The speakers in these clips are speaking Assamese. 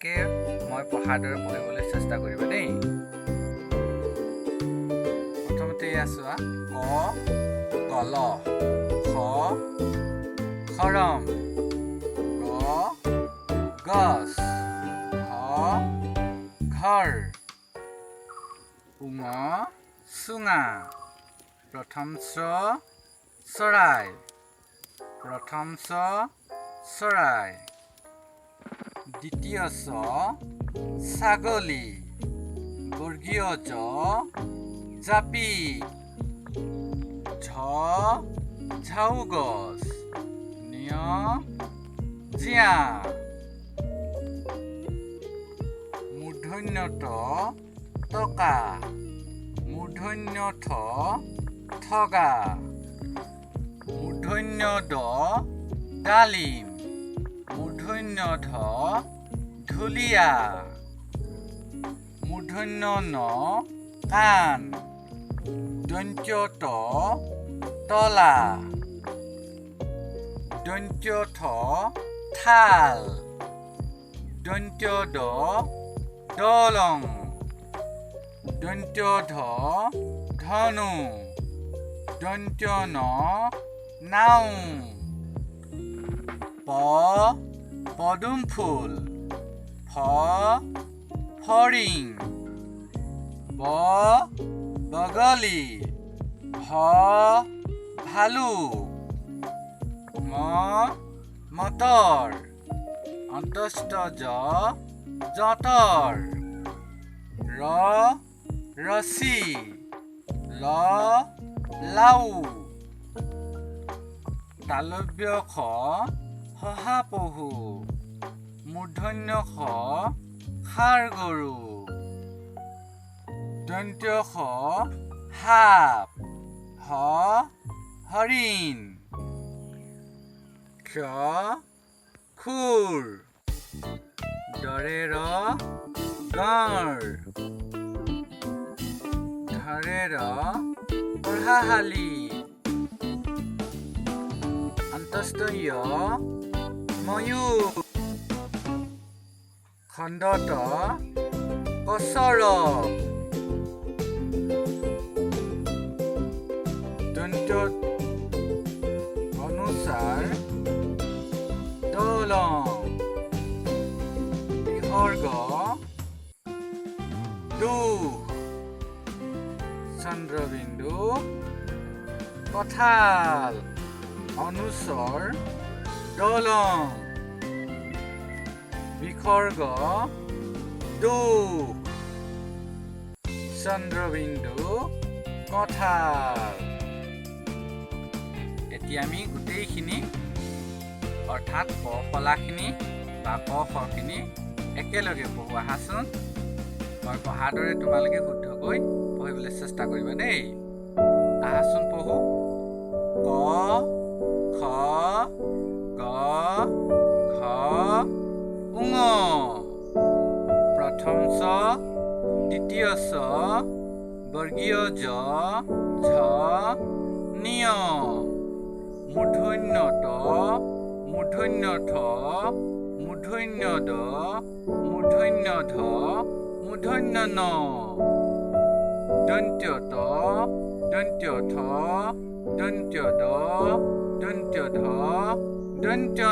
তোমালোকে মই পঢ়াৰ দৰে পঢ়িবলৈ চেষ্টা কৰিবা দেই প্ৰথমতে আছোৱা ক কল খ খৰম গ গছ ঘ ঘৰ উঙ চুঙা প্ৰথম চৰাই দ্বিতীয় ছাগলী বৰ্গীয় জাপি ঝাউ গছ জিয়া মূৰ্ধন্য টকা মূৰ্ধন্য ঠগা মূৰ্ধন্য ডালিম মূৰ্ধন্য ঢুলীয়া মূৰ্ধন্য কাণ দন্ত্য তলা দন্ত্য থাল দন্ত্য দলং দন্ত্য ধনু দন্ত্য নাও পদুম ফুল ফৰিং বগলী ভালুক মটৰ অন্তস্থ যঁতৰ ৰছী লাও তালব্য শহাপহু মূৰ্ধন্য ষাঁড় গৰু দন্ত্য সাপ হৰিণ খুৰ দৰেৰ গঁড় ধৰেৰ পঢ়াশালী অন্তস্থ ময়ূৰ খণ্ডত কছৰপ দন্ত্য অনুসাৰ দলং বিসৰ্গ দুখ চন্দ্ৰবিন্দু কঁঠাল অনুস্বৰ দলং বিসৰ্গ দুখ চন্দ্ৰবিন্দু কঁঠাল এতিয়া আমি গোটেইখিনি অৰ্থাৎ ক ফলাখিনি বা ক খখিনি একেলগে পঢ়ো আহাচোন মই পঢ়াৰ দৰে তোমালোকে শুদ্ধকৈ পঢ়িবলৈ চেষ্টা কৰিবা দেই আহাচোন পঢ়ো ক খ গ ঘ উঙ প্ৰথম দ্বিতীয় বৰ্গীয় ঝ নিয় মূৰ্ধন্য মূৰ্ধন্য মূৰ্ধন্য মূৰ্ধন্য মূৰ্ধন্য দন্ত্য দন্ত্য দন্ত্য দন্ত্য দন্ত্য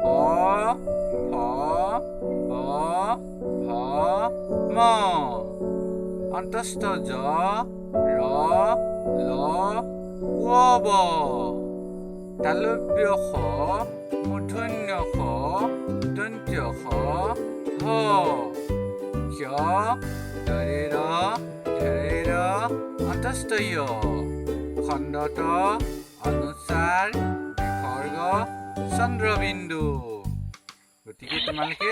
ফ ব ভ ম অন্তস্থ ৰ ল ৱ তালব্য মূৰ্ধন্য দন্ত্য হ দৰেৰ অন্তস্থ খণ্ডত অনুসাৰ বিসৰ্গ চন্দ্ৰবিন্দু গতিকে তোমালোকে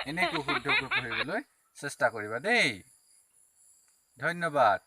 এনেকৈ শুদ্ধকৈ পঢ়িবলৈ চেষ্টা কৰিবা দেই ধন্যবাদ।